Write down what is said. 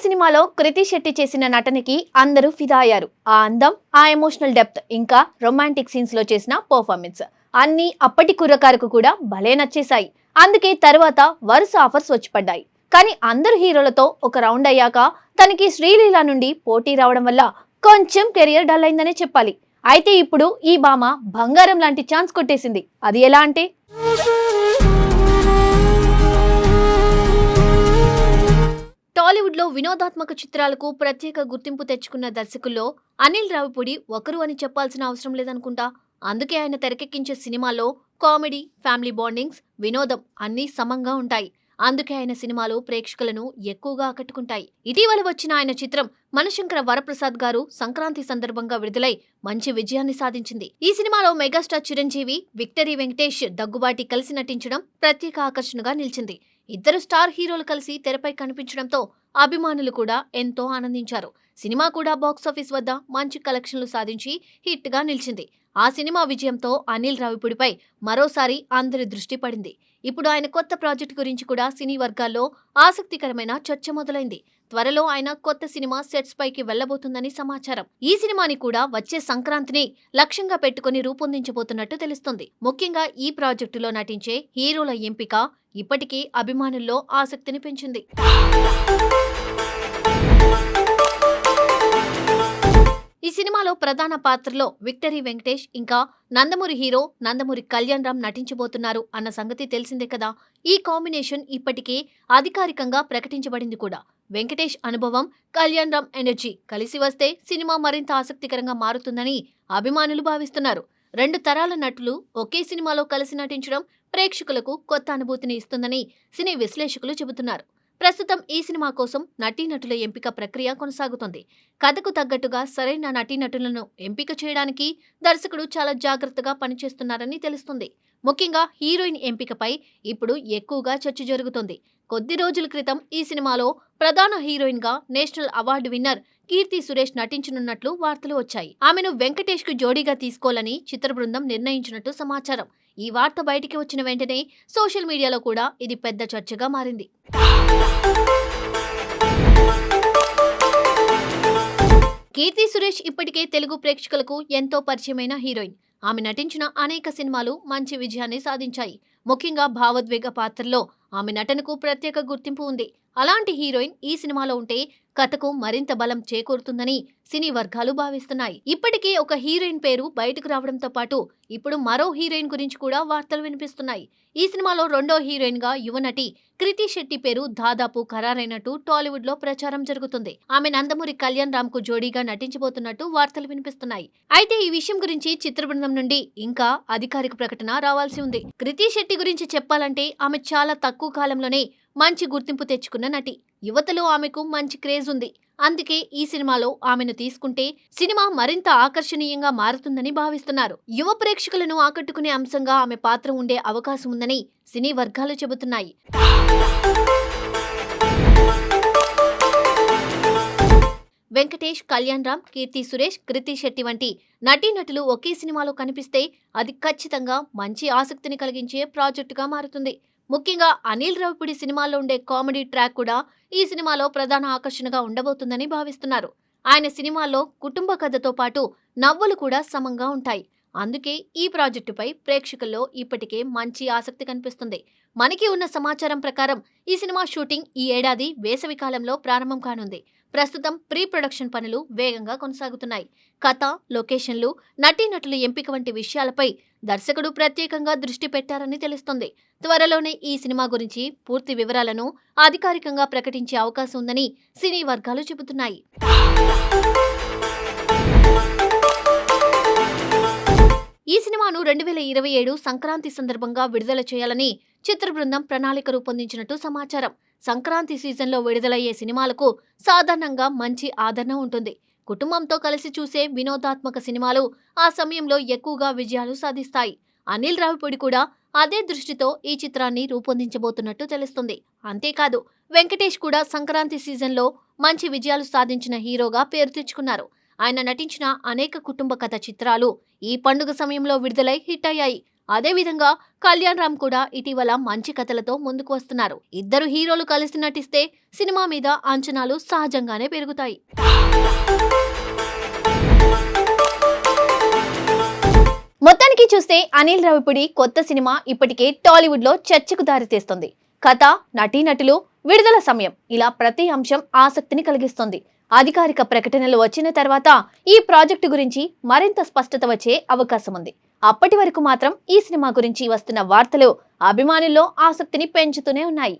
సినిమాలో కృతి శెట్టి చేసిన నటనకి అందరూ ఫిదా అయ్యారు. ఆ అందం, ఆ ఎమోషనల్ డెప్త్, ఇంకా రొమాంటిక్ సీన్స్ లో చేసిన పర్ఫార్మెన్స్ అన్ని అప్పటి కుర్రకారుకు కూడా భలే నచ్చేశాయి. అందుకే తర్వాత వరుస ఆఫర్స్ వచ్చి పడ్డాయి. కానీ అందరు హీరోలతో ఒక రౌండ్ అయ్యాక తనకి శ్రీలీల నుండి పోటీ రావడం వల్ల కొంచెం కెరియర్ డల్ అయిందనే చెప్పాలి. అయితే ఇప్పుడు ఈ భామ బంగారం లాంటి ఛాన్స్ కొట్టేసింది. అది ఎలా అంటే టాలీవుడ్ లో వినోదాత్మక చిత్రాలకు ప్రత్యేక గుర్తింపు తెచ్చుకున్న దర్శకుల్లో అనిల్ రావిపూడి ఒకరు అని చెప్పాల్సిన అవసరం లేదనుకుంటా. అందుకే ఆయన తెరకెక్కించే సినిమాలో కామెడీ, ఫ్యామిలీ బాండింగ్స్, వినోదం అన్నీ సమంగా ఉంటాయి. అందుకే ఆయన సినిమాలు ప్రేక్షకులను ఎక్కువగా ఆకట్టుకుంటాయి. ఇటీవల వచ్చిన ఆయన చిత్రం మనశంకర వరప్రసాద్ గారు సంక్రాంతి సందర్భంగా విడుదలై మంచి విజయాన్ని సాధించింది. ఈ సినిమాలో మెగాస్టార్ చిరంజీవి, విక్టరీ వెంకటేష్, దగ్గుబాటి కలిసి నటించడం ప్రత్యేక ఆకర్షణగా నిలిచింది. ఇద్దరు స్టార్ హీరోలు కలిసి తెరపై కనిపించడంతో అభిమానులు కూడా ఎంతో ఆనందించారు. సినిమా కూడా బాక్సాఫీస్ వద్ద మంచి కలెక్షన్లు సాధించి హిట్ గా నిలిచింది. ఆ సినిమా విజయంతో అనిల్ రావిపూడిపై మరోసారి అందరి దృష్టి పడింది. ఇప్పుడు ఆయన కొత్త ప్రాజెక్టు గురించి కూడా సినీ వర్గాల్లో ఆసక్తికరమైన చర్చ మొదలైంది. త్వరలో ఆయన కొత్త సినిమా సెట్స్ పైకి వెళ్లబోతుందని సమాచారం. ఈ సినిమాని కూడా వచ్చే సంక్రాంతిని లక్ష్యంగా పెట్టుకుని రూపొందించబోతున్నట్టు తెలుస్తుంది. ముఖ్యంగా ఈ ప్రాజెక్టులో నటించే హీరోల ఎంపిక ఇప్పటికీ అభిమానుల్లో ఆసక్తిని పెంచింది. ఈ సినిమాలో ప్రధాన పాత్రలో విక్టరీ వెంకటేష్ ఇంకా నందమూరి హీరో నందమూరి కళ్యాణ్ రామ్ నటించబోతున్నారు అన్న సంగతి తెలిసిందే కదా. ఈ కాంబినేషన్ ఇప్పటికే అధికారికంగా ప్రకటించబడింది కూడా. వెంకటేష్ అనుభవం, కళ్యాణ్ రామ్ ఎనర్జీ కలిసి వస్తే సినిమా మరింత ఆసక్తికరంగా మారుతుందని అభిమానులు భావిస్తున్నారు. రెండు తరాల నటులు ఒకే సినిమాలో కలిసి నటించడం ప్రేక్షకులకు కొత్త అనుభూతిని ఇస్తుందని సినీ విశ్లేషకులు చెబుతున్నారు. ప్రస్తుతం ఈ సినిమా కోసం నటీనటుల ఎంపిక ప్రక్రియ కొనసాగుతోంది. కథకు తగ్గట్టుగా సరైన నటీనటులను ఎంపిక చేయడానికి దర్శకుడు చాలా జాగ్రత్తగా పనిచేస్తున్నారని తెలుస్తుంది. ముఖ్యంగా హీరోయిన్ ఎంపికపై ఇప్పుడు ఎక్కువగా చర్చ జరుగుతోంది. కొద్ది రోజుల క్రితం ఈ సినిమాలో ప్రధాన హీరోయిన్ గా national award winner Keerthy Suresh నటించనున్నట్లు వార్తలు వచ్చాయి. ఆమెను వెంకటేష్ కు జోడీగా తీసుకోవాలని చిత్ర బృందం నిర్ణయించినట్టు సమాచారం. ఈ వార్త బయటికి వచ్చిన వెంటనే సోషల్ మీడియాలో కూడా ఇది పెద్ద చర్చగా మారింది. కీర్తి సురేష్ ఇప్పటికే తెలుగు ప్రేక్షకులకు ఎంతో పరిచయమైన హీరోయిన్. ఆమె నటించిన అనేక సినిమాలు మంచి విజయాన్ని సాధించాయి. ముఖ్యంగా భావోద్వేగ పాత్రల్లో ఆమె నటనకు ప్రత్యేక గుర్తింపు ఉంది. అలాంటి హీరోయిన్ ఈ సినిమాలో ఉంటే కథకు మరింత బలం చేకూరుతుందని సినీ వర్గాలు భావిస్తున్నాయి. ఇప్పటికే ఒక హీరోయిన్ పేరు బయటకు రావడంతో పాటు ఇప్పుడు మరో హీరోయిన్ గురించి కూడా వార్తలు వినిపిస్తున్నాయి. ఈ సినిమాలో రెండో హీరోయిన్ గా యువనటి కృతి శెట్టి పేరు దాదాపు ఖరారైనట్టు టాలీవుడ్ లో ప్రచారం జరుగుతుంది. ఆమె నందమూరి కళ్యాణ్ రామ్ కు జోడీగా నటించబోతున్నట్టు వార్తలు వినిపిస్తున్నాయి. అయితే ఈ విషయం గురించి చిత్ర బృందం నుండి ఇంకా అధికారిక ప్రకటన రావాల్సి ఉంది. కృతి శెట్టి గురించి చెప్పాలంటే ఆమె చాలా తక్కువ కాలంలోనే మంచి గుర్తింపు తెచ్చుకున్న నటి. యువతలో ఆమెకు మంచి క్రేజ్ ఉంది. అందుకే ఈ సినిమాలో ఆమెను తీసుకుంటే సినిమా మరింత ఆకర్షణీయంగా మారుతుందని భావిస్తున్నారు. యువ ప్రేక్షకులను ఆకట్టుకునే అంశంగా ఆమె పాత్ర ఉండే అవకాశం ఉందని సినీ వర్గాలు చెబుతున్నాయి. వెంకటేష్, కళ్యాణ్ రామ్, కీర్తి సురేష్, కృతి శెట్టి వంటి నటీనటులు ఒకే సినిమాలో కనిపిస్తే అది ఖచ్చితంగా మంచి ఆసక్తిని కలిగించే ప్రాజెక్టుగా మారుతుంది. ముఖ్యంగా అనిల్ రావిపూడి సినిమాలో ఉండే కామెడీ ట్రాక్ కూడా ఈ సినిమాలో ప్రధాన ఆకర్షణగా ఉండబోతుందని భావిస్తున్నారు. ఆయన సినిమాల్లో కుటుంబ కథతో పాటు నవ్వులు కూడా సమంగా ఉంటాయి. అందుకే ఈ ప్రాజెక్టుపై ప్రేక్షకుల్లో ఇప్పటికే మంచి ఆసక్తి కనిపిస్తుంది. మనకి ఉన్న సమాచారం ప్రకారం ఈ సినిమా షూటింగ్ ఈ ఏడాది వేసవి కాలంలో ప్రారంభం కానుంది. ప్రస్తుతం ప్రీ ప్రొడక్షన్ పనులు వేగంగా కొనసాగుతున్నాయి. కథ, లొకేషన్లు, నటీనటుల ఎంపిక వంటి విషయాలపై దర్శకుడు ప్రత్యేకంగా దృష్టి పెట్టారని తెలుస్తుంది. త్వరలోనే ఈ సినిమా గురించి పూర్తి వివరాలను అధికారికంగా ప్రకటించే అవకాశం ఉందని సినీ వర్గాలు చెబుతున్నాయి. ఈ సినిమాను 2027 సంక్రాంతి సందర్భంగా విడుదల చేయాలని చిత్ర బృందం ప్రణాళిక రూపొందించినట్టు సమాచారం. సంక్రాంతి సీజన్లో విడుదలయ్యే సినిమాలకు సాధారణంగా మంచి ఆదరణ ఉంటుంది. కుటుంబంతో కలిసి చూసే వినోదాత్మక సినిమాలు ఆ సమయంలో ఎక్కువగా విజయాలు సాధిస్తాయి. అనిల్ రావిపూడి కూడా అదే దృష్టితో ఈ చిత్రాన్ని రూపొందించబోతున్నట్టు తెలుస్తుంది. అంతేకాదు, వెంకటేష్ కూడా సంక్రాంతి సీజన్లో మంచి విజయాలు సాధించిన హీరోగా పేరు తెచ్చుకున్నారు. ఆయన నటించిన అనేక కుటుంబ కథ చిత్రాలు ఈ పండుగ సమయంలో విడుదలై హిట్ అయ్యాయి. అదేవిధంగా కళ్యాణ్ రామ్ కూడా ఇటీవల మంచి కథలతో ముందుకు వస్తున్నారు. ఇద్దరు హీరోలు కలిసి నటిస్తే సినిమా మీద అంచనాలు సహజంగానే పెరుగుతాయి. మొత్తానికి చూస్తే అనిల్ రావిపూడి కొత్త సినిమా ఇప్పటికే టాలీవుడ్ లో చర్చకు దారితీస్తుంది. కథ, నటీనటులు, విడుదల సమయం ఇలా ప్రతి అంశం ఆసక్తిని కలిగిస్తుంది. అధికారిక ప్రకటనలు వచ్చిన తర్వాత ఈ ప్రాజెక్టు గురించి మరింత స్పష్టత వచ్చే అవకాశం ఉంది. అప్పటి వరకు మాత్రం ఈ సినిమా గురించి వస్తున్న వార్తలు అభిమానుల్లో ఆసక్తిని పెంచుతూనే ఉన్నాయి.